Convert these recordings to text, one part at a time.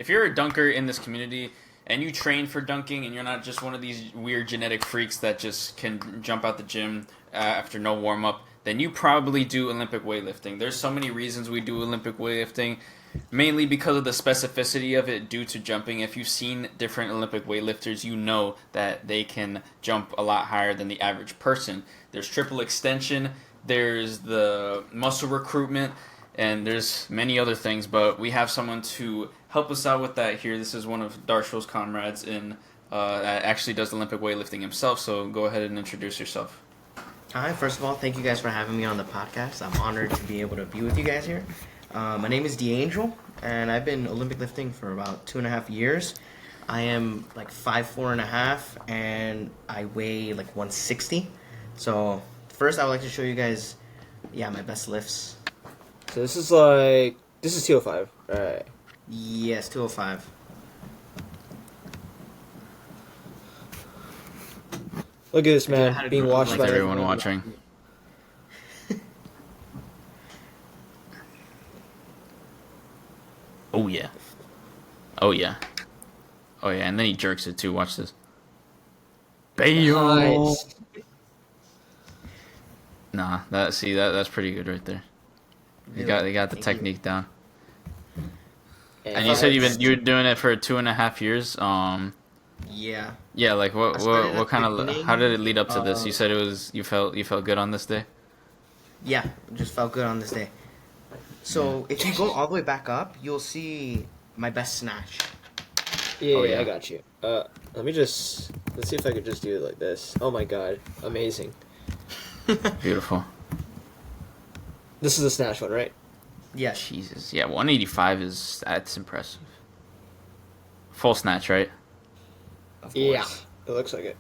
if you're a dunker in this community and you train for dunking and you're not just one of these weird genetic freaks that just can jump out the gym after no warm up, then you probably do Olympic weightlifting. There's so many reasons we do Olympic weightlifting, mainly because of the specificity of it due to jumping. If you've seen different Olympic weightlifters, you know that they can jump a lot higher than the average person. There's triple extension, there's the muscle recruitment, and there's many other things, but we have someone to help us out with that here. This is one of Darshil's comrades that actually does Olympic weightlifting himself, so go ahead and introduce yourself. Hi, first of all, thank you guys for having me on the podcast. I'm honored to be able to be with you guys here. My name is DeAngel, and I've been Olympic lifting for about 2.5 years. I am like 5'4.5", and I weigh like 160. So first, I would like to show you guys, my best lifts. So this is 205, right? Yes, 205. Look at this man being watched by everyone watching. Oh yeah. Oh yeah. Oh yeah, and then he jerks it too. Watch this. Bam! Nice. Nah, that's pretty good right there. You got the technique down. And you said you were doing it for 2.5 years. Yeah. Yeah, like what kind of how did it lead up to this? You said you felt good on this day? Yeah, just felt good on this day. So if you go all the way back up, you'll see my best snatch. Yeah, Oh, yeah. I got you. Let's see if I could just do it like this. Oh my god, amazing. Beautiful. This is the snatch one, right? Yeah. Jesus. Yeah, 185 that's impressive. Full snatch, right? Of course. Yeah, it looks like it.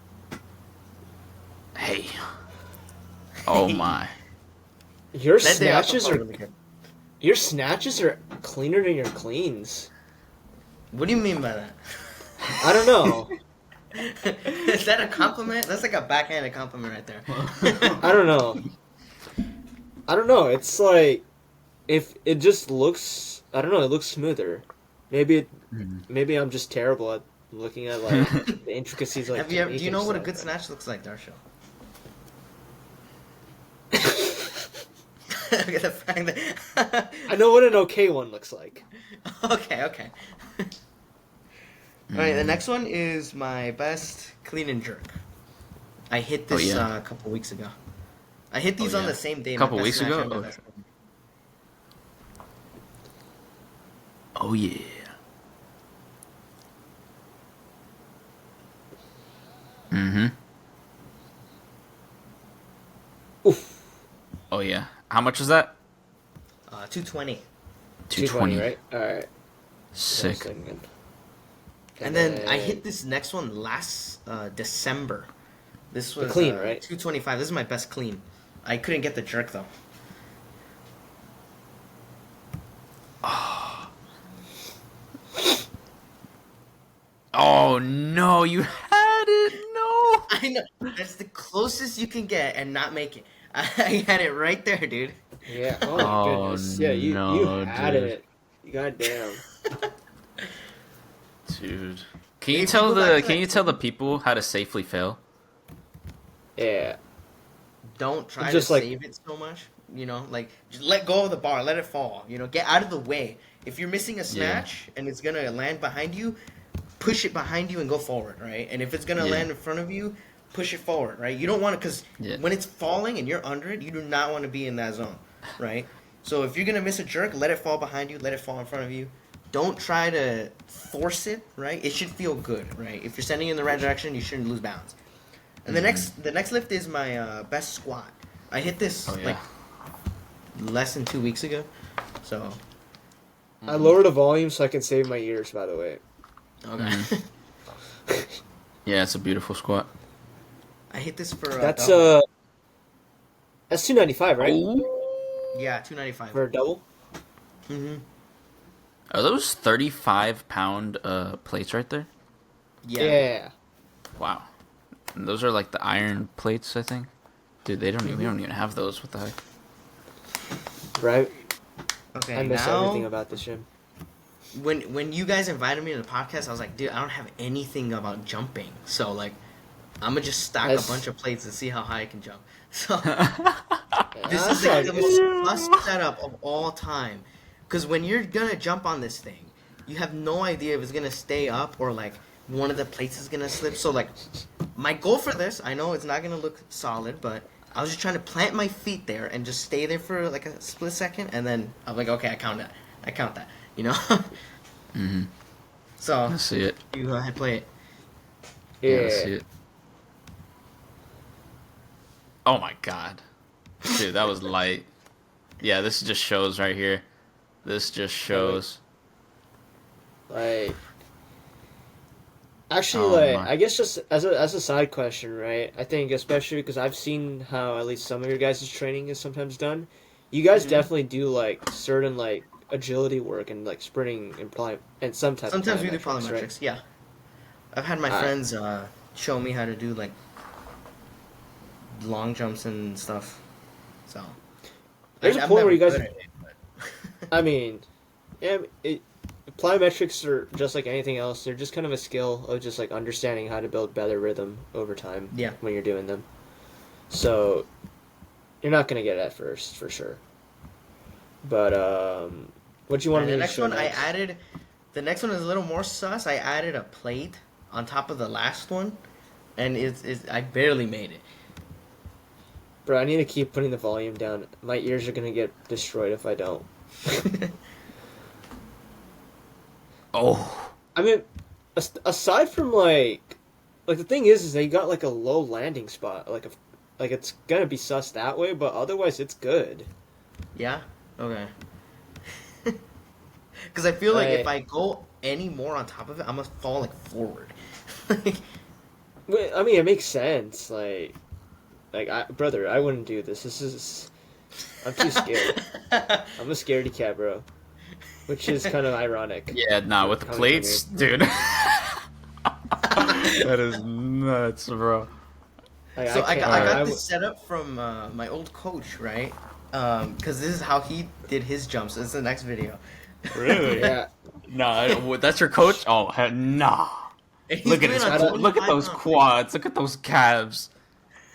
Hey. Oh my. Your That day I snatches felt are really good. your snatches are cleaner than your cleans. What do you mean by that? I don't know. Is that a compliment? That's like a backhanded compliment right there. I don't know. It's like if it just looks. I don't know. It looks smoother. Maybe I'm just terrible at looking at like the intricacies. Like, Do you know what a good snatch looks like, Darshil? Look at the fact that I know what an okay one looks like. Okay. Alright, the next one is my best clean and jerk. I hit this a couple weeks ago. I hit these on the same day. A couple my best weeks snatch ago? and my Oh. best- Oh yeah. Mm-hmm. Oof. Oh yeah. How much was that? 220. 220. Right? Alright. Sick. And then I hit this next one last December. This was clean, right? 225. This is my best clean. I couldn't get the jerk though. Oh no, you had it. No. I know. That's the closest you can get and not make it. I had it right there, dude. Yeah. Oh my Oh, goodness. Yeah, you had dude. it. Goddamn. Dude. Can you If tell you go back the to can that- you tell the people how to safely fail? Yeah. Don't try Just to like- save it so much. You know, like just let go of the bar, let it fall. You know, get out of the way. If you're missing a snatch and it's gonna land behind you, push it behind you and go forward, right? And if it's gonna Yeah. land in front of you, push it forward, right? You don't want to, because when it's falling and you're under it, you do not want to be in that zone, right? So if you're gonna miss a jerk, let it fall behind you, let it fall in front of you. Don't try to force it, right? It should feel good, right? If you're sending in the right direction, you shouldn't lose balance. And the next lift is my best squat. I hit this like less than 2 weeks ago, so I lowered the volume so I can save my ears, by the way. okay. Yeah, it's a beautiful squat. I hit this for That's double. that's 295, right? Yeah, 295. For a double? Mm-hmm. Are those 35-pound plates right there? Yeah. Wow. And those are like the iron plates, I think. Dude, we don't even have those. What the heck? Right? Okay. I miss now, everything about this gym. when you guys invited me to the podcast, I was like, dude, I don't have anything about jumping, so like, I'm gonna just stack a bunch of plates and see how high I can jump. So this is like the most sus setup of all time, because when you're gonna jump on this thing, you have no idea if it's gonna stay up or like one of the plates is gonna slip. So like, my goal for this, I know it's not gonna look solid, but I was just trying to plant my feet there and just stay there for like a split second, and then I'm like, okay, I count that, you know. Mm-hmm. So I see it. you go ahead, play it. Yeah, I see it. Oh my god. Dude, that was light. Yeah, this just shows right here. This just shows. Like, actually, I guess just as a side question, right? I think especially because I've seen how at least some of your guys' training is sometimes done. You guys definitely do like certain like agility work and like sprinting and sometimes we do plyometrics, right? Yeah. I've had my friends show me how to do like long jumps and stuff. So there's a point where you guys. I mean, yeah, plyometrics are just like anything else. They're just kind of a skill of just like understanding how to build better rhythm over time. Yeah. When you're doing them, so you're not gonna get it at first for sure. But what you want to do? The next one I added. The next one is a little more sus. I added a plate on top of the last one, and I barely made it. Bro, I need to keep putting the volume down. My ears are gonna get destroyed if I don't. Oh. I mean, aside from like the thing is they got like a low landing spot. Like it's gonna be sus that way, but otherwise it's good. Yeah. Okay. Because I feel like if I go any more on top of it, I'm gonna fall like forward. I mean, it makes sense. Brother, I wouldn't do this. I'm too scared. I'm a scaredy cat, bro. Which is kind of ironic. Yeah, nah, with the plates, dude. That is nuts, bro. I got this set up from my old coach, right? Because this is how he did his jumps. This is the next video. Really? Yeah. Nah, that's your coach? Oh, nah. Look at those quads. Look at those calves.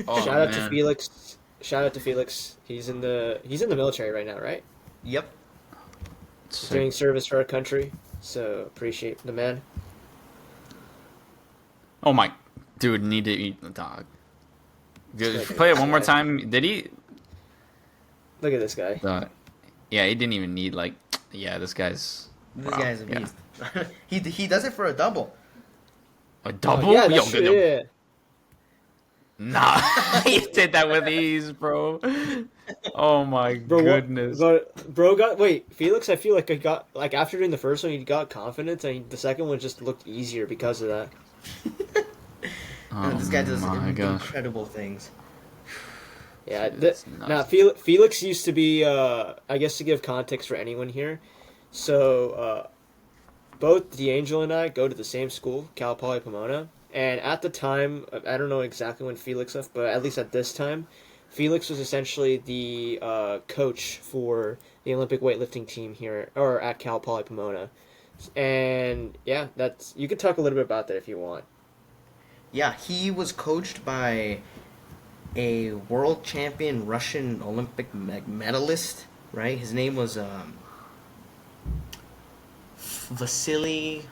Oh, Shout out to Felix. He's in the military right now, right? Yep. He's doing service for our country, so appreciate the man. Oh my, dude, need to eat the dog. Dude, play it one more time. Did he? Look at this guy. Yeah, he didn't even need this guy's. This guy's a beast. Yeah. he does it for a double. A double? Oh, yeah, that's true. Yeah. Nah, he did that with ease, bro. Oh my goodness. Felix, I feel like I got after doing the first one, he got confidence, and the second one just looked easier because of that. This guy does incredible things. Yeah, now Felix used to be, I guess to give context for anyone here, so both DeAngel and I go to the same school, Cal Poly Pomona, and at the time, I don't know exactly when Felix left, but at least at this time, Felix was essentially the coach for the Olympic weightlifting team here, or at Cal Poly Pomona, and yeah, you could talk a little bit about that if you want. Yeah, he was coached by a world champion Russian Olympic medalist, right? His name was Vasily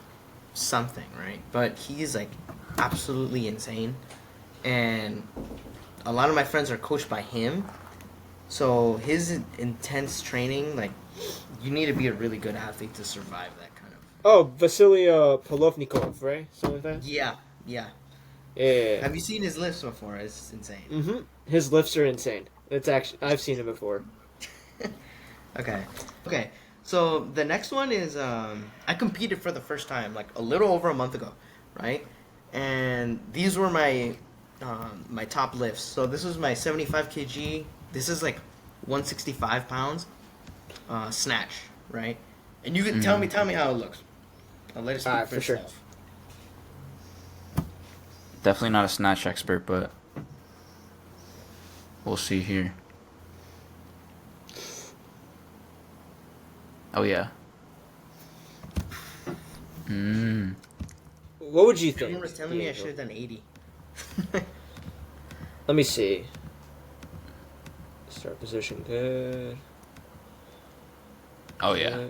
something, right? But he's like absolutely insane, and a lot of my friends are coached by him. So his intense training, like, you need to be a really good athlete to survive that kind of. Oh, Vasily Polovnikov, right? Something like that. Yeah. Yeah. Have you seen his lifts before? It's insane. Mm-hmm. His lifts are insane. I've seen it before. Okay. So the next one is I competed for the first time like a little over a month ago, right? And these were my my top lifts. So this was my 75 kg. This is like 165 pounds snatch, right? And you can tell me how it looks. I'll let it speak for sure. itself. Definitely not a snatch expert, but we'll see here. Oh yeah. What would you think? Everyone was telling me I should have done 80. Let me see. Start position good. Oh yeah.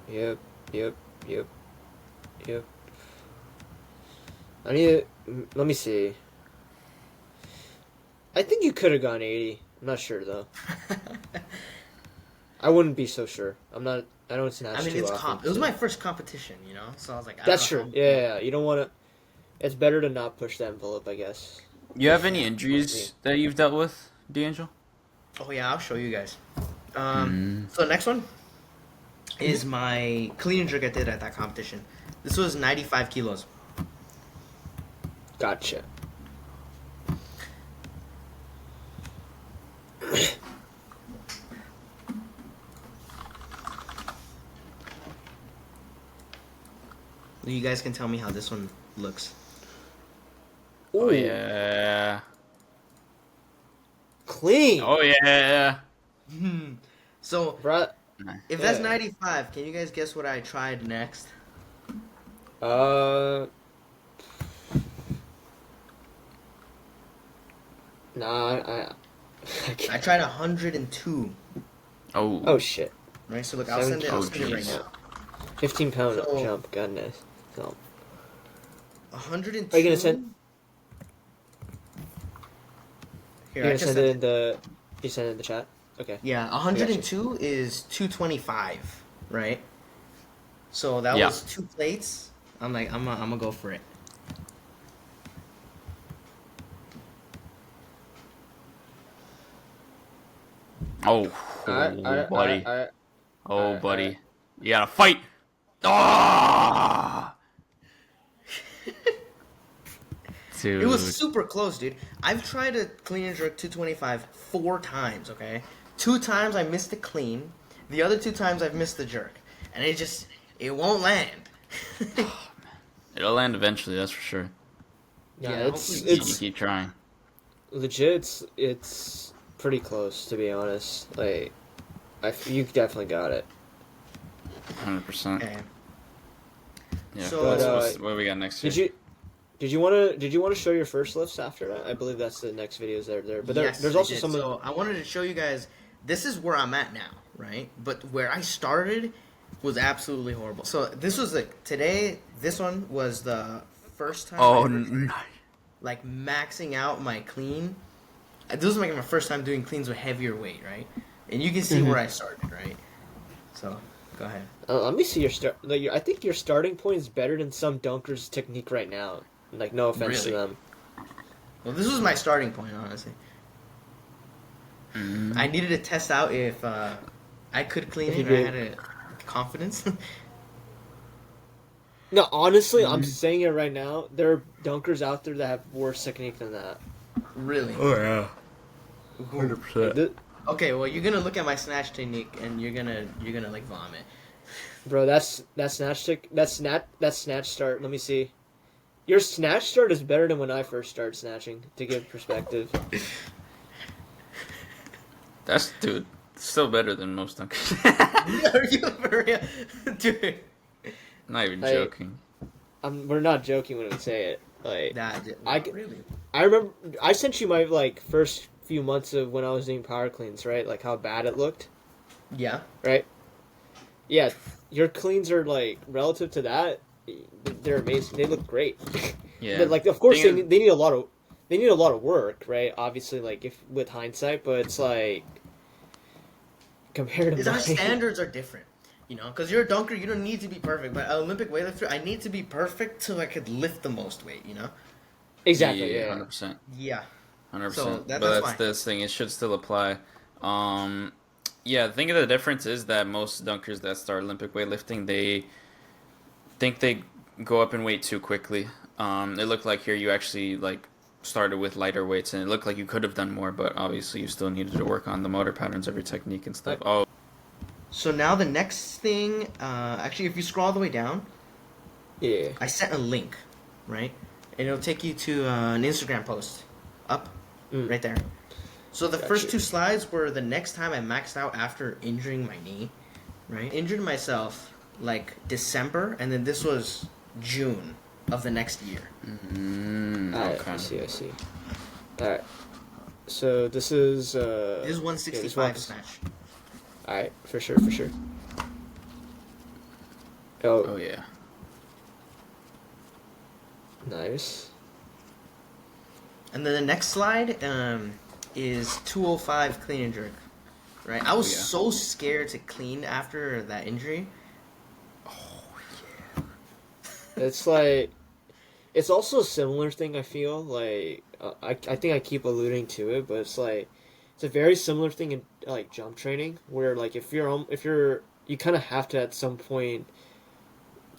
Yep. I need to, let me see. I think you could have gone 80. I'm not sure though. I wouldn't be so sure. I don't snatch too often. It was my first competition, so I was like, That's true. Yeah. You don't want to. It's better to not push the envelope, I guess. You have any injuries that you've dealt with, DeAngel? Oh yeah, I'll show you guys. So the next one is my clean and jerk I did at that competition. This was 95 kilos. Gotcha. You guys can tell me how this one looks. Ooh. Oh yeah. Clean. Oh yeah. So, Bruh. if that's 95, can you guys guess what I tried next? Nah, I tried 102. Oh shit. Right, so look, I'll send it right now. 15-pound jump, goodness. So. 102. Are you gonna send? Here, You're gonna send it in the. You send it in the chat. Okay. Yeah, 102 is 225, right? So that was 2 plates. I'm like, I'm gonna go for it. Oh, buddy. Buddy. You gotta fight. Ah! Dude. It was super close, dude. I've tried to clean and jerk 225 4 times, okay? 2 times I missed the clean. The other 2 times I've missed the jerk. And it won't land. It'll land eventually, that's for sure. Yeah, You keep trying. Legit, it's pretty close, to be honest. Like, you definitely got it. 100%. Okay. Yeah. So, what do we got next here? Did you want to show your first lifts after that? I believe that's the next videos that are there. But yes, there's also some. So I wanted to show you guys. This is where I'm at now, right? But where I started was absolutely horrible. So this was today. This one was the first time. Like maxing out my clean. This was like my first time doing cleans with heavier weight, right? And you can see where I started, right? So go ahead. Let me see your start. I think your starting point is better than some dunkers' technique right now. Like, no offense to them. Well, this was my starting point, honestly. I needed to test out if I could clean it. I had a confidence. No, honestly, I'm saying it right now. There are dunkers out there that have worse technique than that. Really? Oh yeah. 100%. Okay, well, you're gonna look at my snatch technique and you're gonna like vomit. Bro, that's snatch start. Let me see. Your snatch start is better than when I first started snatching, to give perspective. That's, dude, still better than most dunkers. Are you for real? Dude. Not even joking. We're not joking when we say it. Like, really. I remember I sent you my first few months of when I was doing power cleans, right? Like how bad it looked. Yeah. Right. Yeah, your cleans are relative to that. They're amazing. They look great. Yeah. But of course they need a lot of work, right? Obviously, if with hindsight, but it's compared to our standards are different, because you're a dunker, you don't need to be perfect. But an Olympic weightlifter, I need to be perfect so I could lift the most weight, Exactly. Yeah. Yeah. 100%. Yeah. 100%. So That's this thing. It should still apply. Yeah, I think the difference is that most dunkers that start Olympic weightlifting, they think they go up in weight too quickly. It looked like here you actually started with lighter weights, and it looked like you could have done more, but obviously you still needed to work on the motor patterns of your technique and stuff. Oh. So now the next thing, actually, if you scroll all the way down, I sent a link, right? And it'll take you to an Instagram post, up, right there. So the first 2 slides were the next time I maxed out after injuring my knee, right? Injured myself December, and then this was June of the next year. Okay. I see. All right. So this is. This is 165 snatch. All right, for sure. Oh yeah. Nice. And then the next slide is 205 clean and jerk. Right? I was so scared to clean after that injury. Oh yeah. It's like, it's also a similar thing. I feel like I think I keep alluding to it, but it's like it's a very similar thing in like jump training where like if you're you kind of have to at some point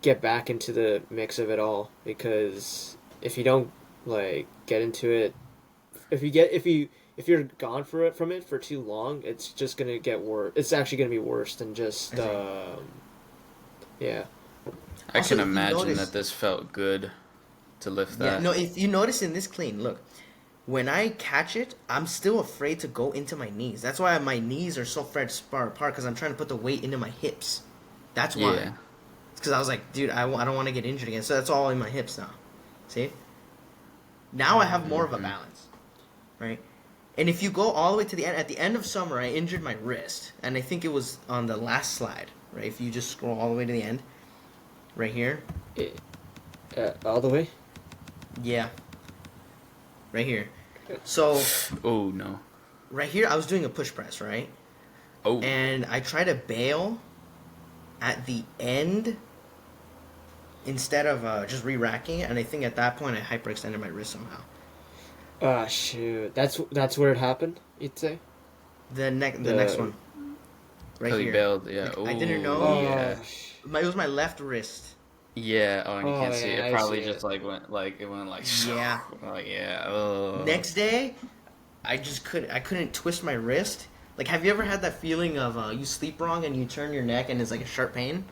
get back into the mix of it all, because if you don't like get into it, if you're gone from it for too long, it's just gonna get worse. It's actually gonna be worse than just yeah. I can imagine that this felt good to lift that. Yeah, no, if you notice in this clean, look, when I catch it, I'm still afraid to go into my knees. That's why my knees are so far apart, because I'm trying to put the weight into my hips. That's why. Yeah. It's because I was like, dude, I don't want to get injured again. So that's all in my hips now. See? Now I have more of a balance, right? And if you go all the way to the end, at the end of summer, I injured my wrist. And I think it was on the last slide, right? If you just scroll all the way to the end, right here. All the way? Yeah. Right here. So. Oh, no. Right here, I was doing a push press, right? Oh. And I tried to bail at the end instead of just re-racking it. And I think at that point, I hyperextended my wrist somehow. Ah, shoot. That's where it happened, you'd say? The next one. Right here. Bailed, yeah. I didn't know. Oh, Yeah. It was my left wrist. Yeah, and you can't see it. It probably just it went like Yeah. like yeah. Ugh. Next day, I couldn't twist my wrist. Like, have you ever had that feeling of you sleep wrong and you turn your neck and it's like a sharp pain?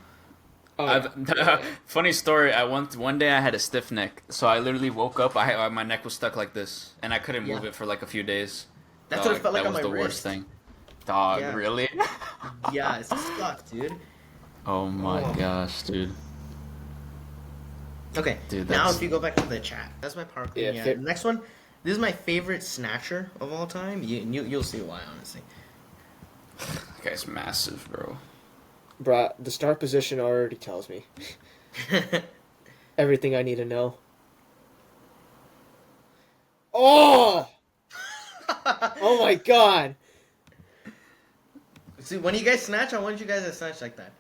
Funny story. One day I had a stiff neck, so I literally woke up. My neck was stuck like this, and I couldn't move it for like a few days. That's what it felt like on my wrist. That was the worst thing. Dog, Yeah. really? Yeah, it's stuck, dude. Oh my gosh, dude. Okay, Dude, now if you go back to the chat, that's my power clean. Yeah, The next one, this is my favorite snatcher of all time. You'll see why, honestly. That guy's massive, bro. Bruh, the start position already tells me everything I need to know. Oh! Oh my god! See, when you guys snatch, I want you guys to snatch like that.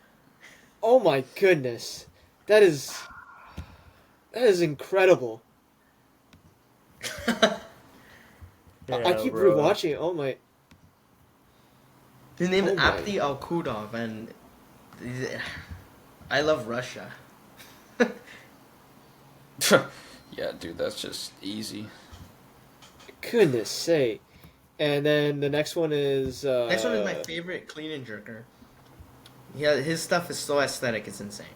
Oh my goodness. That is incredible. I keep rewatching it. Oh my. His name is Abdi Alkudov, and I love Russia. Yeah, dude, that's just easy. Goodness sake. And then the next one is... Next one is my favorite clean and jerker. Yeah, his stuff is so aesthetic, it's insane.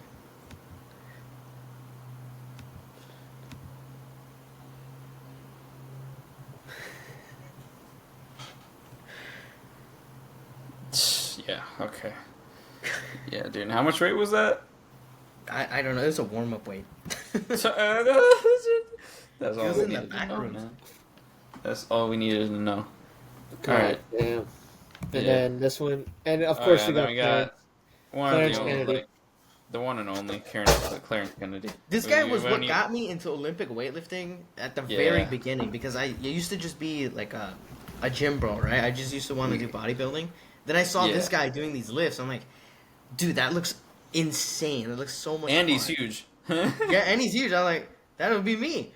Yeah, okay. Yeah, dude, and how much weight was that? I don't know, it was a warm-up weight. That's all was we in the needed back to know, room. man. That's all we needed to know. God Alright. damn. And Yeah. then this one, and of course Alright, we then got one Clarence of the only, Kennedy. like, the one and only Clarence Kennedy. This guy was what When he- got me into Olympic weightlifting at the Yeah. very beginning, because I used to just be like a gym bro, right? I just used to want to do bodybuilding. Then I saw this guy doing these lifts. I'm like, dude, that looks insane. It looks so much And fun. he's huge. Yeah, and he's huge. I'm like, that would be me.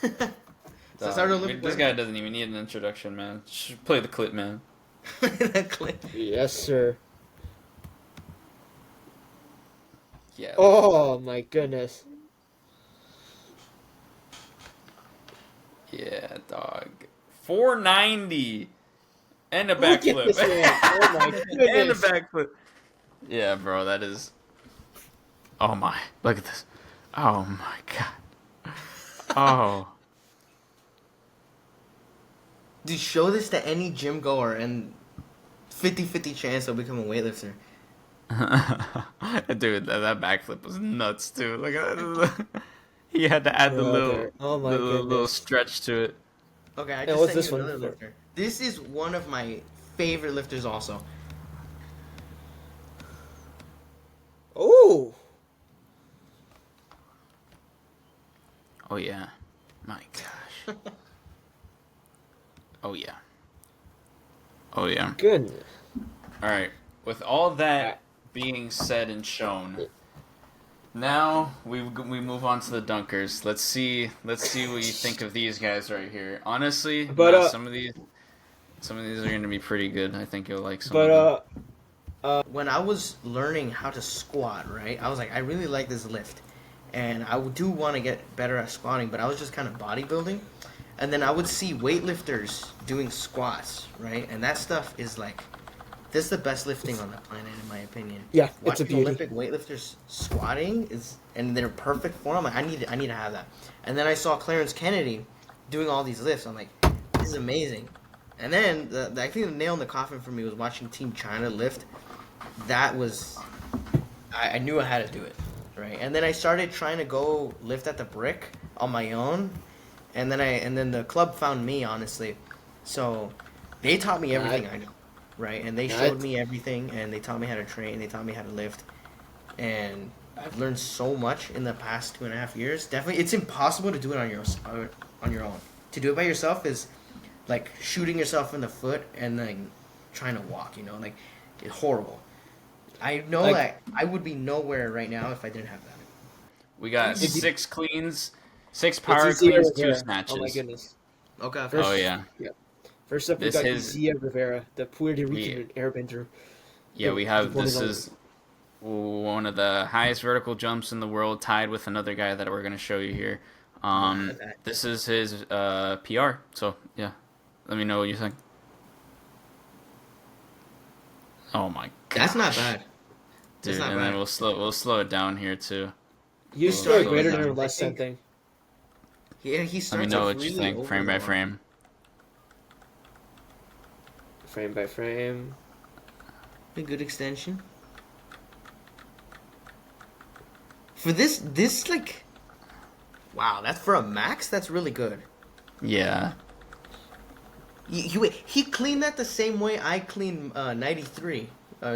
So I started Olympic This guy doesn't even need an introduction, man. Just play the clip, man. that clip. Yes, sir. Yeah. Oh my goodness. Yeah, dog. 490 and a Look at backflip. this man. Oh my And a goodness. backflip. Yeah, bro, that is. Oh my! Look at this. Oh my god. Oh. Dude, show this to any gym goer and 50-50 chance they'll become a weightlifter. Dude, that backflip was nuts too. Like he had to add Brother. Oh my little goodness. stretch to it. Okay, I And just what's sent this you one another for? lifter. This is one of my favorite lifters also. Oh. Oh yeah, my gosh. Oh yeah. Oh yeah. Goodness. All right. With all that being said and shown, now we move on to the dunkers. Let's see what you think of these guys right here. Honestly, But some of these are gonna be pretty good. I think you'll like some of them. but When I was learning how to squat, right, I was like, I really like this lift. And I do want to get better at squatting, but I was just kind of bodybuilding. And then I would see weightlifters doing squats, right? And that stuff is like, this is the best lifting on the planet, in my opinion. yeah, it's a Watching beauty. Olympic weightlifters squatting is, and they're perfect form. I'm like, I need to have that. And then I saw Clarence Kennedy doing all these lifts. I'm like, this is amazing. And then I think the nail in the coffin for me was watching Team China lift. That was, I knew I had to do it, right? And then I started trying to go lift at the brick on my own, and then the club found me, honestly. So they taught me everything I know, right? And they showed me everything, and they taught me how to train, they taught me how to lift, and I've learned so much in the past 2.5 years. Definitely, it's impossible to do it on your own. To do it by yourself is like shooting yourself in the foot and then trying to walk. You know, like it's horrible. I know that I would be nowhere right now if I didn't have that. We got 6 cleans, 6 power cleans, 2 snatches. Oh my goodness. Okay. First, Oh yeah. First up, we This got is- Zia Rivera, the Puerto Rican airbender. Yeah, we have One this of is one of the highest vertical jumps in the world, tied with another guy that we're gonna show you here. This is his PR. So yeah, let me know what you think. Oh my god, That's not bad. dude! not And bad. then we'll slow it down here too. You Well, start so greater is than that- or less I than think- thing. Yeah, he Let me starts know off what you really think, frame by overload. frame. Frame by frame. A good extension. For this like, wow, that's for a max. That's really good. Yeah, He cleaned that the same way I clean 93,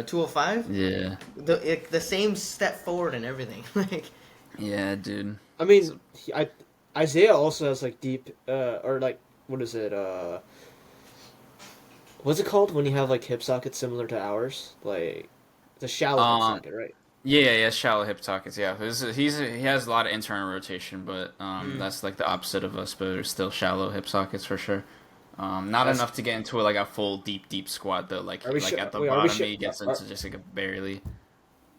205. yeah, The same step forward and everything. Like, yeah, dude. I mean, Isaiah also has like deep, or like, what is it? What's it called when you have like hip sockets similar to ours? Like the shallow hip socket, right? Yeah, shallow hip sockets. Yeah, he has a lot of internal rotation, but that's like the opposite of us. But it's still shallow hip sockets for sure. Not enough to get into like a full deep squat though. Like Are we at the wait, are we bottom, he gets into just like a barely.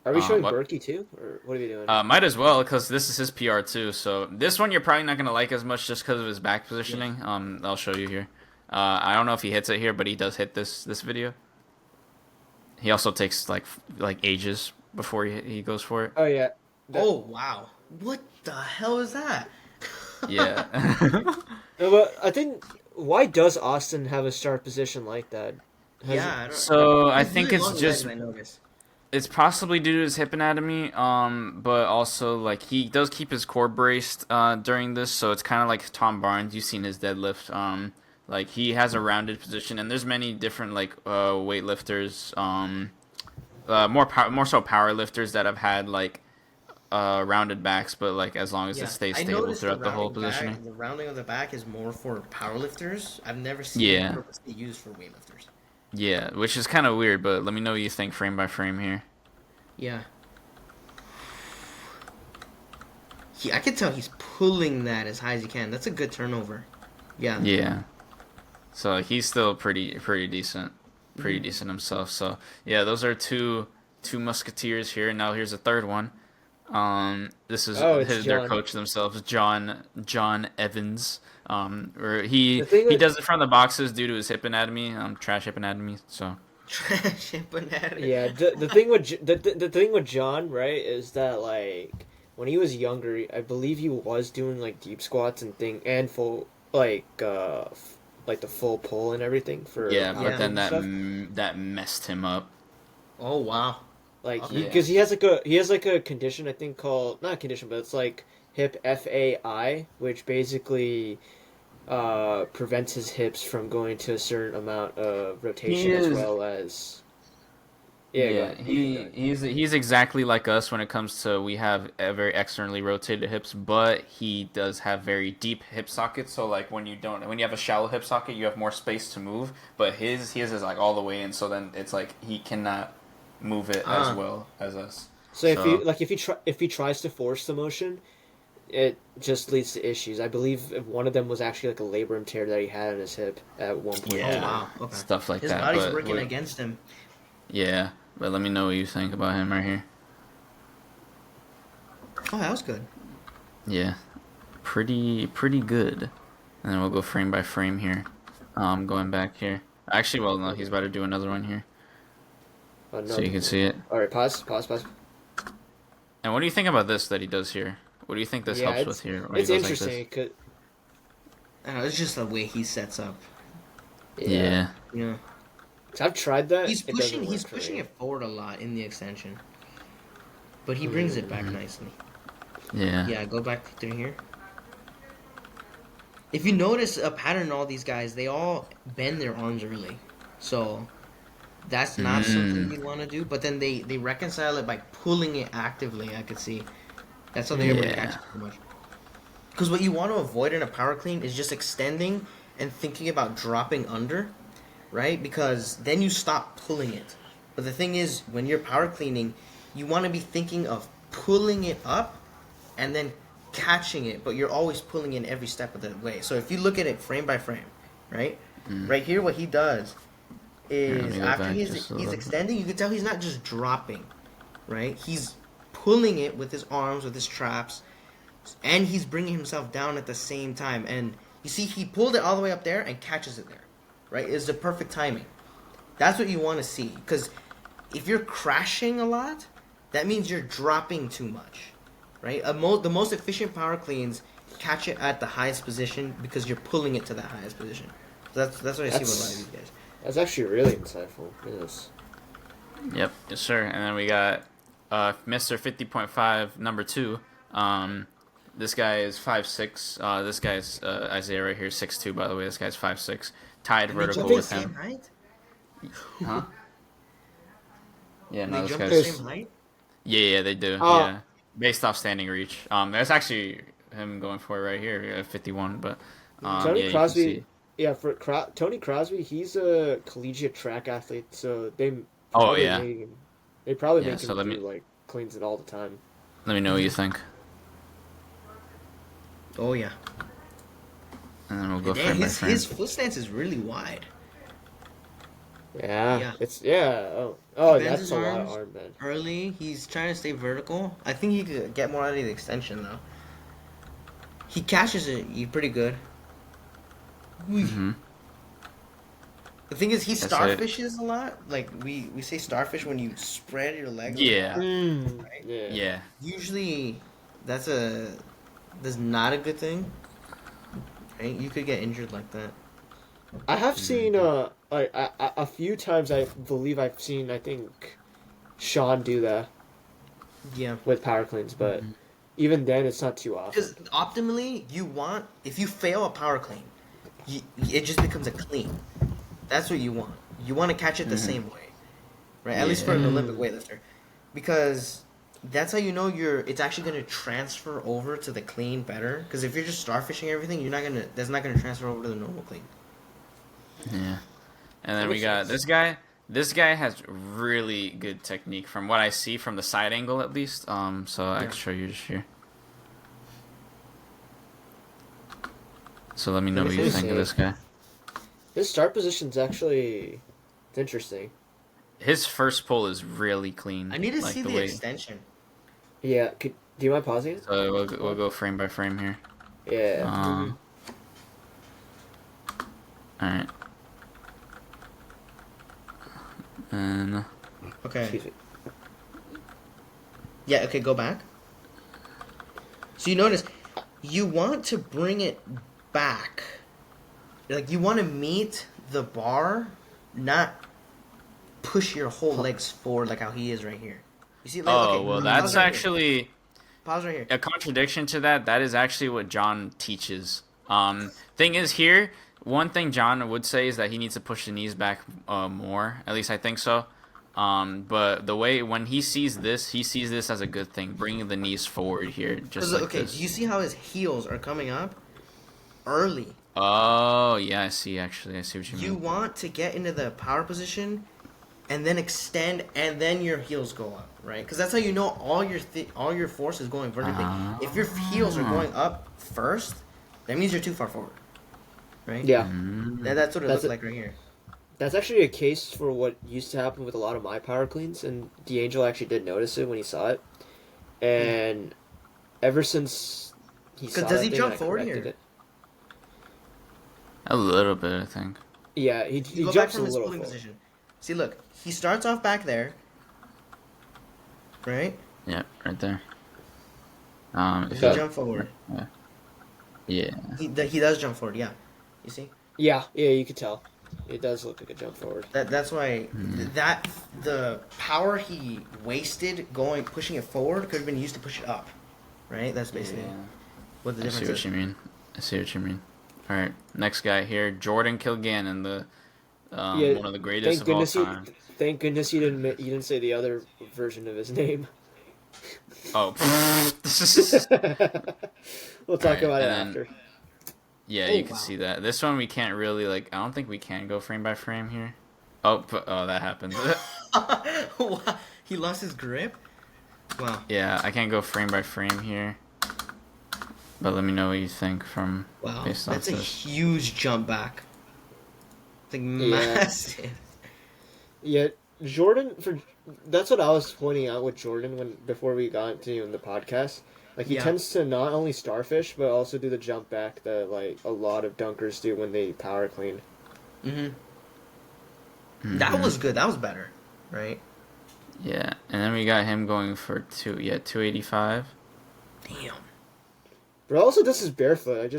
Are we showing what? Berkey too, or what are we doing? Might as well because this is his PR too. So this one you're probably not gonna like as much just because of his back positioning. I'll show you here. I don't know if he hits it here, but he does hit this video. He also takes like ages before he goes for it. Oh yeah. oh wow, what the hell is that? Yeah. No, but I think why does Austin have a start position like that? Yeah, I don't, So I He's think really it's long just legs, I noticed. it's possibly due to his hip anatomy, but also like he does keep his core braced during this, so it's kind of like Tom Barnes. You've seen his deadlift. Like he has a rounded position, and there's many different like weightlifters, more so power lifters that have had like rounded backs, but like as long as it stays I stable noticed throughout the whole rounding back- positioning. the rounding of the back is more for powerlifters. I've never seen Yeah. it purposely used for weightlifters. Yeah, which is kind of weird, but let me know what you think frame by frame here. Yeah. I can tell he's pulling that as high as he can. That's a good turnover. Yeah. Yeah. So like, he's still pretty decent, decent himself. So yeah, those are two musketeers here. Now here's a third one. This is their John. coach themselves, John Evans. Where he The thing with- does it from the boxes due to his hip anatomy, trash hip anatomy. So Trash and banana. Yeah, the thing with the thing with John, right, is that like when he was younger, I believe he was doing like deep squats and full like the full pull and everything for yeah, but then stuff. that messed him up. Oh wow. Like Okay. because he has like a condition I think called not a condition, but it's like hip FAI, which basically prevents his hips from going to a certain amount of rotation as well as yeah. Go Yeah, ahead. he's exactly like us when it comes to we have a very externally rotated hips, but he does have very deep hip sockets. So like when you have a shallow hip socket, you have more space to move. But his is like all the way in, so then it's like he cannot move it as well as us. So if he tries to force the motion, it just leads to issues. I believe one of them was actually like a labrum tear that he had in his hip at one point. Yeah. Oh wow. Okay. Stuff like His that. body's but working against him. Yeah, but let me know what you think about him right here. Oh, that was good. Yeah, pretty good. And then we'll go frame by frame here. Going back here. Actually, well, no, he's about to do another one here, No. so you can see it. All right, pause. And what do you think about this that he does here? What do you think this helps with here? When It's he goes interesting. Like this? I don't know, it's just the way he sets up. Yeah. Yeah. I've tried that. He's pushing it forward a lot in the extension. But he brings it back nicely. Yeah. Yeah, go back through here. If you notice a pattern in all these guys, they all bend their arms early. So that's not something you want to do. But then they reconcile it by pulling it actively, I could see. That's how they're able to catch it so much. Because what you want to avoid in a power clean is just extending and thinking about dropping under, right? Because then you stop pulling it. But the thing is, when you're power cleaning, you want to be thinking of pulling it up and then catching it, but you're always pulling in every step of the way. So if you look at it frame by frame, right? Right here, what he does is after he's extending, you can tell he's not just dropping, right? He's pulling it with his arms, with his traps, and he's bringing himself down at the same time. And you see, he pulled it all the way up there and catches it there, right? It's the perfect timing. That's what you want to see, because if you're crashing a lot, that means you're dropping too much, right? The most efficient power cleans catch it at the highest position because you're pulling it to that highest position. So that's what I see with a lot of these guys. That's actually really insightful. Yes. Yep. Yes, sir. And then we got Mr. 50.5, number 2. This guy is 5'6". This guy's Isaiah right here, 6'2", by the way. This guy's 5'6". Tied vertical with him. Height? Huh? Yeah, Do no, they this jump guy's... the same height? Yeah, they do. Yeah, based off standing reach. That's actually him going for it right here, 51. But Tony Crosby, Tony Crosby, he's a collegiate track athlete, so they probably make him do like cleans it all the time. Let me know what you think. Oh yeah. And then we'll go frame by frame. His foot stance is really wide. Yeah. It's that's a lot of arm bend. Early, he's trying to stay vertical. I think he could get more out of the extension though. He catches it pretty good. Mm-hmm. The thing is, he starfishes a lot. Like we say starfish when you spread your legs. Yeah. Right? Yeah. Usually, that's not a good thing. Right? You could get injured like that. I have seen a few times. I believe I've seen. I think Sean do that. Yeah. With power cleans, but even then, it's not too often. Because optimally, if you fail a power clean, it just becomes a clean. That's what you want. You want to catch it the same way, right? At least for an Olympic weightlifter, because that's how you know it's actually going to transfer over to the clean better. Because if you're just starfishing everything, that's not gonna transfer over to the normal clean. Yeah. And then we got this guy. This guy has really good technique from what I see from the side angle, at least. So I can show you just here. So let me know what you think of this guy. His start position's actually interesting. His first pull is really clean. I need to see the extension. Yeah, do you mind pausing it? So we'll go frame by frame here. Yeah. Alright. And... Okay. Yeah, okay, go back. So you notice, you want to bring it back. Like, you want to meet the bar, not push your whole legs forward like how he is right here. You see, like, Oh, okay, well, pause that's right here. actually Pause right here. a contradiction to that. That is actually what John teaches. Thing is here, one thing John would say is that he needs to push the knees back more. At least I think so. But the way when he sees this as a good thing, bringing the knees forward here, just like Okay, this. do you see how his heels are coming up early? Oh, yeah, I see. Actually, I see what you mean. You want to get into the power position, and then extend, and then your heels go up, right? Because that's how you know all your force is going vertically. If your heels are going up first, that means you're too far forward, right? Yeah. That's what it looks like right here. That's actually a case for what used to happen with a lot of my power cleans, and DeAngel actually did notice it when he saw it. And ever since he saw it, does he jump forward here? it. A little bit, I think. Yeah, he Go back jumps from a his little pulling forward. position. See, look, he starts off back there, right? Yeah, right there. He jump forward. Yeah. He does jump forward. Yeah, you see. Yeah, you could tell. It does look like a jump forward. That's why that the power he wasted pushing it forward could have been used to push it up, right? That's basically what the I difference see what is. you mean. I see what you mean. All right, next guy here, Jordan Kilgannon, one of the greatest of all time. Thank goodness you didn't say the other version of his name. Oh. We'll talk about it and then- after. Yeah, you can see that. This one we can't really I don't think we can go frame by frame here. Oh, that happened. He lost his grip. Wow. Yeah, I can't go frame by frame here. But let me know what you think from based off That's a this. huge jump back. It's like massive. Yeah, Jordan that's what I was pointing out with Jordan before we got to in the podcast. Like he tends to not only starfish but also do the jump back that like a lot of dunkers do when they power clean. That was good. That was better, right? Yeah, and then we got him going for 285. Damn. But also this is barefoot.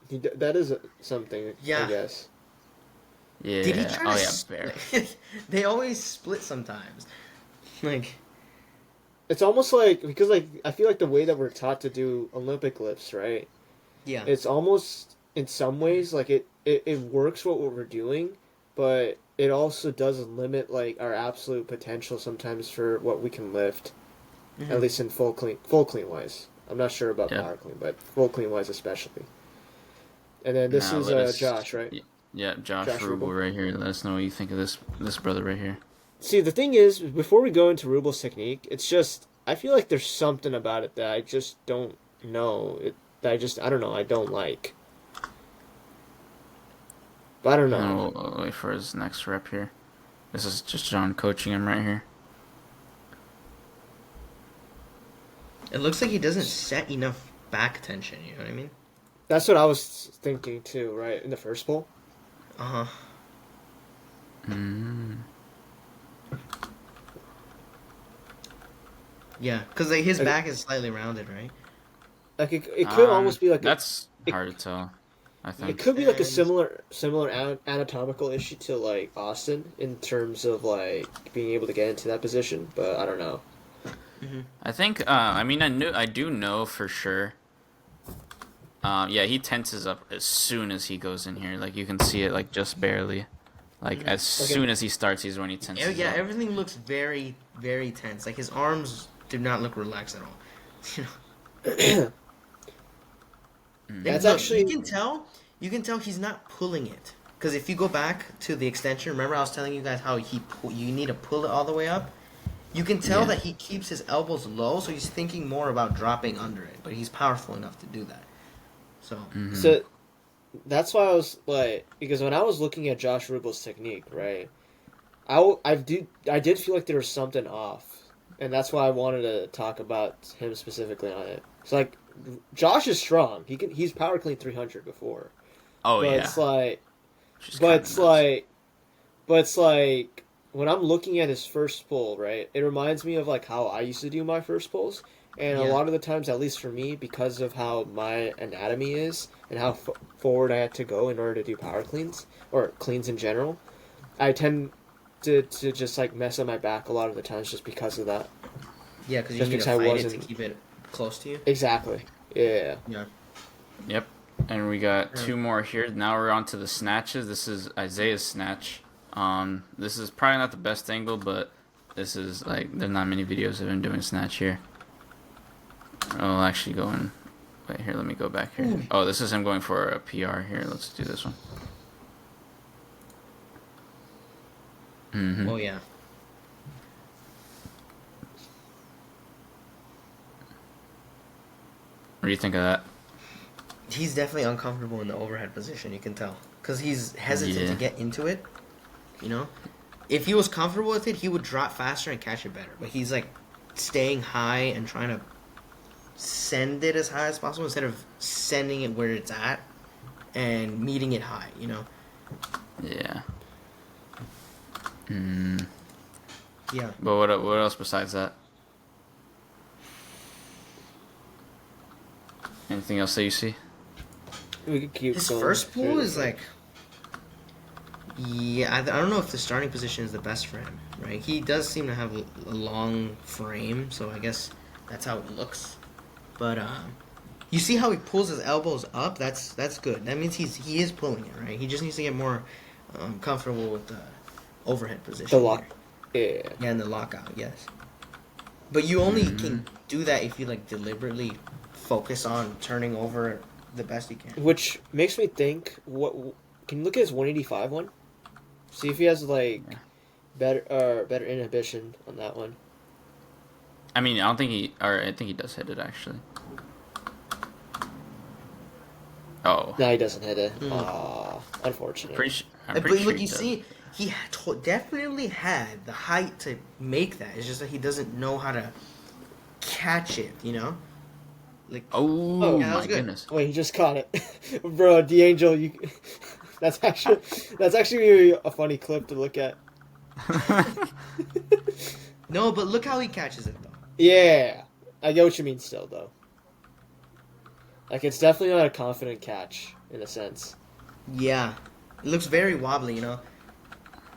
That is something. Yeah. I guess. Yeah. Did he try bear. They always split sometimes. Like. It's almost like because like I feel like the way that we're taught to do Olympic lifts, right? Yeah. It's almost in some ways like it works what we're doing, but it also does limit like our absolute potential sometimes for what we can lift. At least in full clean wise. I'm not sure about power clean, but full clean wise especially. And then this is Josh, right? Yeah, Josh Rubel right here. Let us know what you think of this brother right here. See, the thing is, before we go into Rubel's technique, it's just I feel like there's something about it that I just don't know. I don't know. I don't like. But I don't know. We'll wait for his next rep here. This is just John coaching him right here. It looks like he doesn't set enough back tension. You know what I mean? That's what I was thinking too, right? In the first pull. Yeah, because like his back is slightly rounded, right? Like it could almost be like that's hard to tell. I think it could be like a similar anatomical issue to like Austin in terms of like being able to get into that position, but I don't know. I think I do know for sure. He tenses up as soon as he goes in here. Like you can see it like just barely. Like as soon as he starts, he's when he tenses. Yeah, up. everything looks very, very tense. Like his arms do not look relaxed at all. That's look, actually you can tell he's not pulling it. Because if you go back to the extension, remember I was telling you guys how you need to pull it all the way up. You can tell that he keeps his elbows low, so he's thinking more about dropping under it. But he's powerful enough to do that. So that's why I was like, because when I was looking at Josh Rubel's technique, right, I did feel like there was something off, and that's why I wanted to talk about him specifically on it. It's like Josh is strong. He's power clean 300 before. Oh but yeah. It's like when I'm looking at his first pull, right, it reminds me of like how I used to do my first pulls. And a lot of the times, at least for me, because of how my anatomy is and how forward I had to go in order to do power cleans, or cleans in general, I tend to just like mess up my back a lot of the times just because of that. Yeah, because you Just need because to I fight it wasn't to keep it close to you. exactly. Yeah. Yeah. Yep. And we got two more here. Now we're on to the snatches. This is Isaiah's snatch. This is probably not the best angle, but this is like there's not many videos of him doing snatch here. I'll actually go in. Wait here, let me go back here. Oh, this is him going for a PR here. Let's do this one. Mm-hmm. Oh yeah. What do you think of that? He's definitely uncomfortable in the overhead position. You can tell because he's hesitant to get into it. You know, if he was comfortable with it, he would drop faster and catch it better. But he's like staying high and trying to send it as high as possible instead of sending it where it's at and meeting it high. You know. Yeah. Yeah. But what else besides that? Anything else that you see? We could keep His going first pull through is this. like, yeah, I don't know if the starting position is the best for him, right? He does seem to have a long frame, so I guess that's how it looks. But you see how he pulls his elbows up? That's good. That means he is pulling it, right? He just needs to get more comfortable with the overhead position. The lock. Here. Yeah. Yeah, and the lockout, yes. But you only can do that if you like deliberately focus on turning over the best you can. Which makes me think, what can you look at his 185 one? See if he has like better inhibition on that one. I mean, I think he does hit it actually. Oh. No, he doesn't hit it. Unfortunate. I'm But pretty sure look, he you does. see, he definitely had the height to make that. It's just that he doesn't know how to catch it, you know? Like, Oh, yeah, that was my good. goodness. Wait, he just caught it, bro. DeAngel, you. That's actually a funny clip to look at. no, but look how he catches it, though. Yeah, I get what you mean. Still, though, like it's definitely not a confident catch in a sense. Yeah. It looks very wobbly, you know?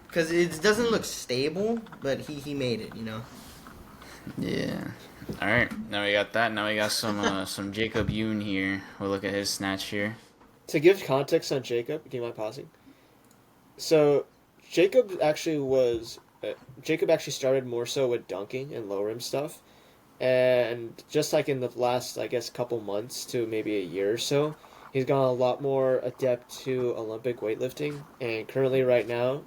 Because it doesn't look stable, but he made it, you know? Yeah. All right. Now we got that. Now we got some Jacob Yoon here. We'll look at his snatch here. To give context on Jacob, do you mind pausing? So, Jacob actually started more so with dunking and low rim stuff, and just like in the last, I guess, couple months to maybe a year or so, he's gone a lot more adept to Olympic weightlifting, and currently right now,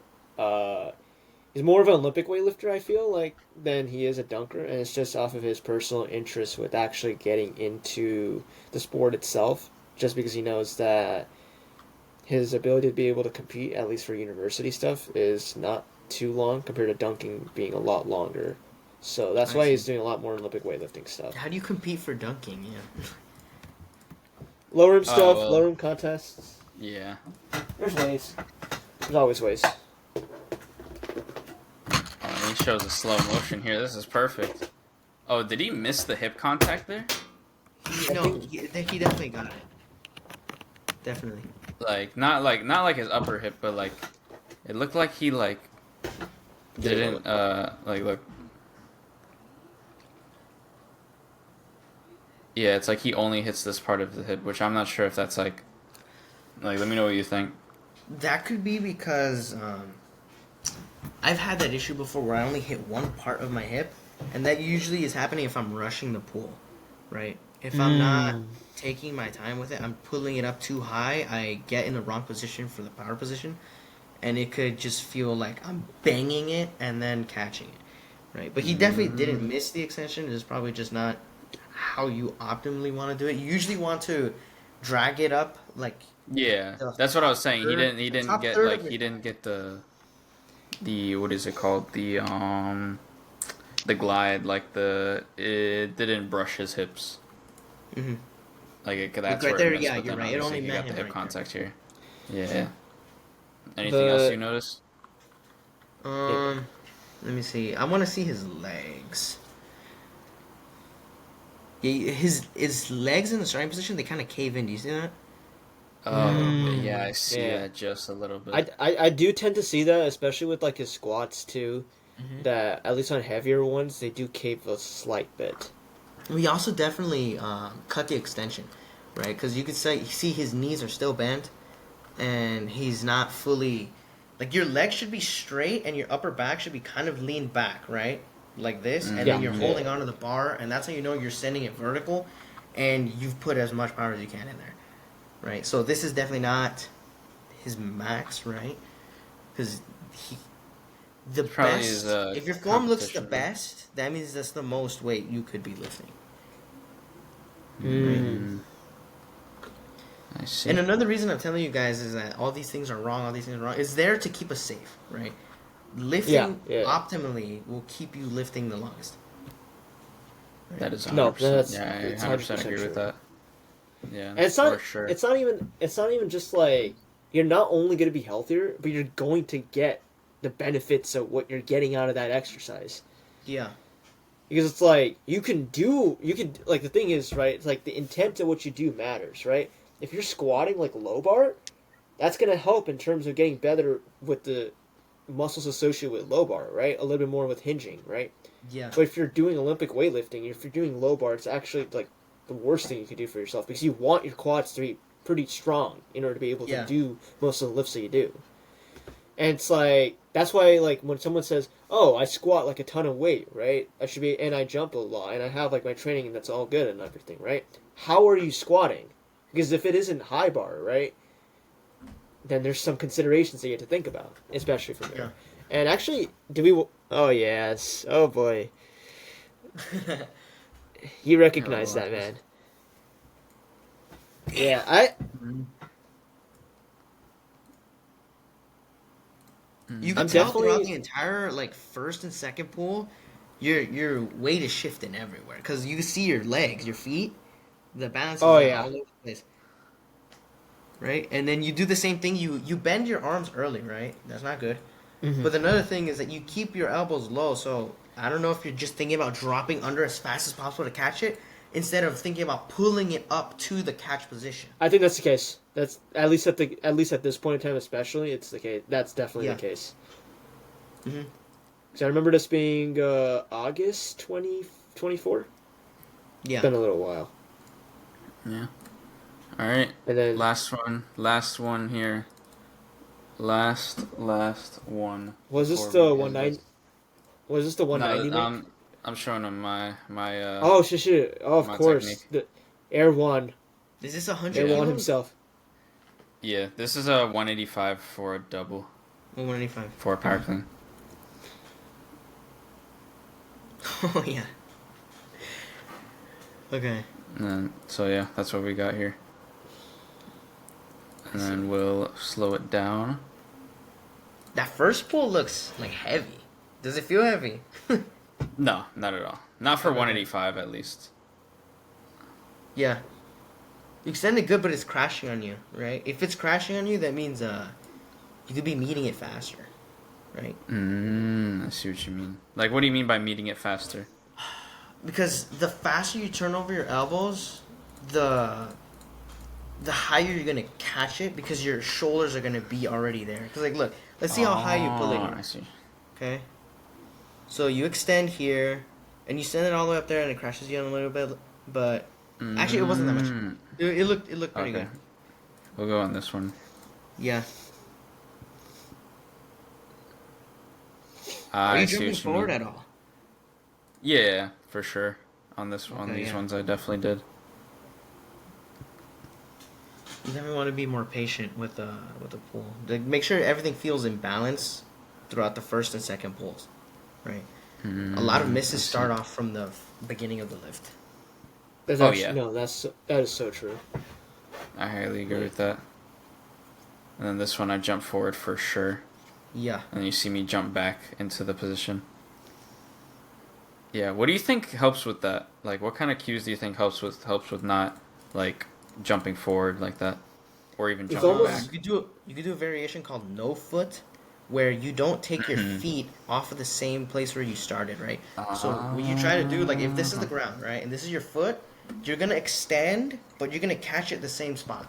he's more of an Olympic weightlifter, I feel like, than he is a dunker, and it's just off of his personal interest with actually getting into the sport itself, just because he knows that his ability to be able to compete, at least for university stuff, is not too long compared to dunking being a lot longer. So that's why he's doing a lot more Olympic weightlifting stuff. How do you compete for dunking? Yeah. Low rim stuff, well. low rim contests. Yeah. There's ways. There's always ways. Oh, he shows a slow motion here. This is perfect. Oh, did he miss the hip contact there? No, he definitely got it. Definitely. Like not like his upper hip, but like it looked like he like didn't like look. Yeah, it's like he only hits this part of the hip, which I'm not sure if that's like let me know what you think. That could be because I've had that issue before where I only hit one part of my hip, and that usually is happening if I'm rushing the pull, right? If I'm not taking my time with it, I'm pulling it up too high, I get in the wrong position for the power position, and it could just feel like I'm banging it and then catching it, right? But he definitely didn't miss the extension. It's probably just not how you optimally want to do it. You usually want to drag it up like Yeah, that's what I was saying. He didn't top get third like of he it. didn't get the what is it called, the glide, like it didn't brush his hips. Mhm. Like that's right where there, it missed, yeah, but you're then right. It obviously only he met got the him hip right contact here. Yeah. Anything else you notice? Let me see. I want to see his legs. Yeah, his legs in the starting position, they kind of cave in. Do you see that? Oh, yeah, I see Yeah. that just a little bit. I do tend to see that, especially with like his squats too. that at least on heavier ones they do cave a slight bit. We also definitely cut the extension, right? Because you could see his knees are still bent, and he's not fully. Like your legs should be straight, and your upper back should be kind of leaned back, right? Like this, and then you're holding onto the bar, and that's how you know you're sending it vertical, and you've put as much power as you can in there, right? So this is definitely not his max, right? Because the best, if your form looks the best, that means that's the most weight you could be lifting. Mm. Right? I see. And another reason I'm telling you guys is that all these things are wrong, it's there to keep us safe, right? Lifting optimally will keep you lifting the longest. Right? That is 100%. No, I 100% agree with that. Yeah, and it's not. Sure. It's not even just like you're not only going to be healthier, but you're going to get the benefits of what you're getting out of that exercise. Yeah. Because it's like you can like the thing is, right? It's like the intent of what you do matters, right? If you're squatting like low bar, that's going to help in terms of getting better with the muscles associated with low bar, right? A little bit more with hinging, right? Yeah. But if you're doing Olympic weightlifting, if you're doing low bar, it's actually like the worst thing you can do for yourself because you want your quads to be pretty strong in order to be able to do most of the lifts that you do. And it's like, that's why, like, when someone says, oh, I squat, like, a ton of weight, right? And I jump a lot, and I have, like, my training, and that's all good and everything, right? How are you squatting? Because if it isn't high bar, right, then there's some considerations that you have to think about, especially from there. Yeah. And actually, oh, yes. Oh, boy. You recognize that, man. Yeah, You can tell throughout the entire like first and second pull, your weight is shifting everywhere because you can see your legs, your feet, the balance is all over the place. Right, and then you do the same thing. You bend your arms early, right? That's not good. Mm-hmm. But another thing is that you keep your elbows low. So I don't know if you're just thinking about dropping under as fast as possible to catch it, instead of thinking about pulling it up to the catch position. I think that's the case. That's at least at this point in time, especially, it's the case. That's definitely the case. Mm-hmm. So I remember this being August 2024. Yeah, it's been a little while. Yeah. All right. And then last one here. Last one. Was this the 190? Was this the 190? No, I'm showing him my oh shit! Oh, of course, technique. The Air One. Is this 100? Air One himself. Yeah, this is a 185 for a double. 185 for a power clean. Oh yeah. Okay. And then, so yeah, that's what we got here. And then we'll slow it down. That first pull looks like heavy. Does it feel heavy? No, not at all. Not for 185 at least. Yeah. You extend it good, but it's crashing on you, right? If it's crashing on you, that means you could be meeting it faster, right? I see what you mean. Like, what do you mean by meeting it faster? Because the faster you turn over your elbows, the higher you're gonna catch it, because your shoulders are gonna be already there. Because like, look, let's see how high you pull it. I see. Okay. So you extend here, and you send it all the way up there, and it crashes you on a little bit. But actually, it wasn't that much. It looked pretty good. We'll go on this one. Yeah. Are you jumping forward at all? Yeah, for sure. On this one, on these ones, I definitely did. You definitely want to be more patient with the pull. Like, make sure everything feels in balance throughout the first and second pulls, right? A lot of misses start off from the beginning of the lift. No, that is so true. I highly agree with that. And then this one, I jump forward for sure. Yeah. And you see me jump back into the position. Yeah. What do you think helps with that? Like, what kind of cues do you think helps with not like jumping forward like that, or even jumping back? You could do a variation called no foot, where you don't take your feet off of the same place where you started, right? So what you try to do, like if this is the ground, right, and this is your foot, you're gonna extend, but you're gonna catch it the same spot.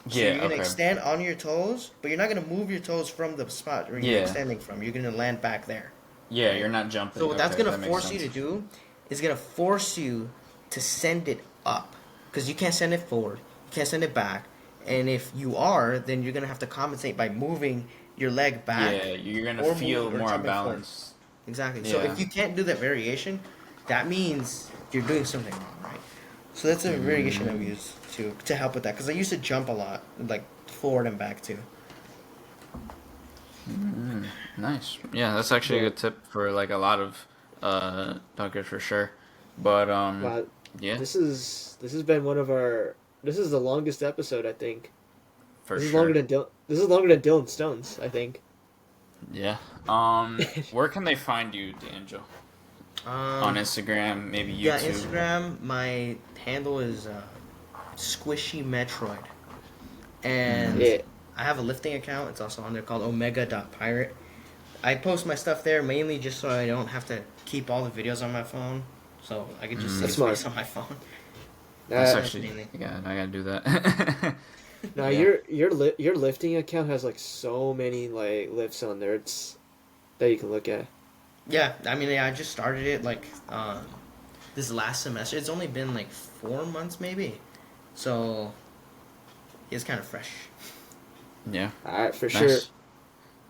So you're gonna extend on your toes, but you're not gonna move your toes from the spot where you're extending from. You're gonna land back there, Yeah, you're not jumping. So what that's Okay, gonna that makes force you to sense. do is gonna force you to send it up, because you can't send it forward, you can't send it back, and if you are, then you're gonna have to compensate by moving your leg back. Yeah, you're gonna or feel moving or more jumping forward. unbalanced. Exactly. So Yeah. if you can't do that variation, that means you're doing something wrong, right? So that's a variation I've used to help with that, because I used to jump a lot, like forward and back too. Nice. Yeah, that's actually a good tip for like a lot of dunkers for sure. But Wow, yeah, this has been one of our. This is the longest episode, I think. for This is sure. longer than This is longer than Dylan Stone's, I think. Yeah. Where can they find you, DeAngel? On Instagram, maybe YouTube. Yeah, Instagram. My handle is Squishy Metroid, and Yeah. I have a lifting account. It's also on there called Omega.pirate. I post my stuff there mainly just so I don't have to keep all the videos on my phone, so I can just save That's smart. space on my phone. That's Uh, actually, I gotta do that. No, Yeah. your lifting account has like so many like lifts on there. It's that you can look at. Yeah, I mean, I just started it like this last semester. It's only been like 4 months maybe, so it's kind of fresh. Yeah. All right, for Nice. sure.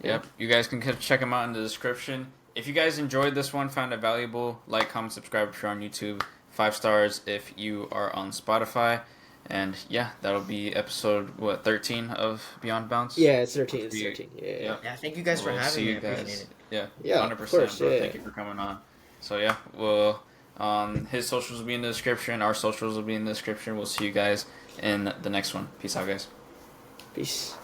Yep. You guys can check them out in the description. If you guys enjoyed this one, found it valuable, like, comment, subscribe if you're on YouTube. 5 stars if you are on Spotify. And yeah, that'll be episode 13 of Beyond Bounce. Yeah, it's 13. It's See you. 13. Yeah. Yep. Yeah, thank you guys for We'll having see me. you I guys. appreciate it. Yeah. Yeah, 100%. of course, Bro. yeah. Thank you for coming on. So yeah, we'll his socials will be in the description. Our socials will be in the description. We'll see you guys in the next one. Peace out, guys. Peace.